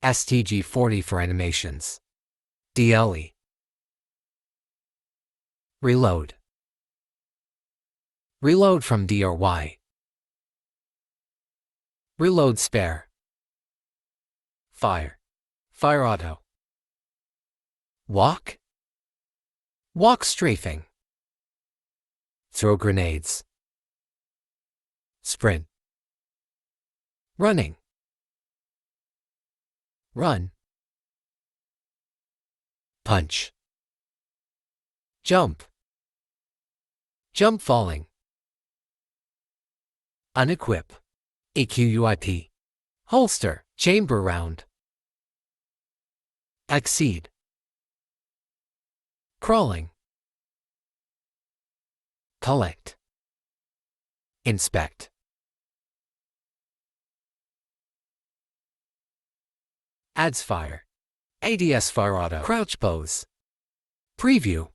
STG 40 for animations. DLE. Reload. Reload from D or Y. Reload spare. Fire. Fire auto. Walk. Walk strafing. Throw grenades. Sprint. Running. Run. Punch. Jump. Jump falling. Unequip. EQUIP. Holster. Chamber round. Exceed. Crawling. Collect. Inspect. Adds fire. ADS fire auto. Crouch pose. Preview.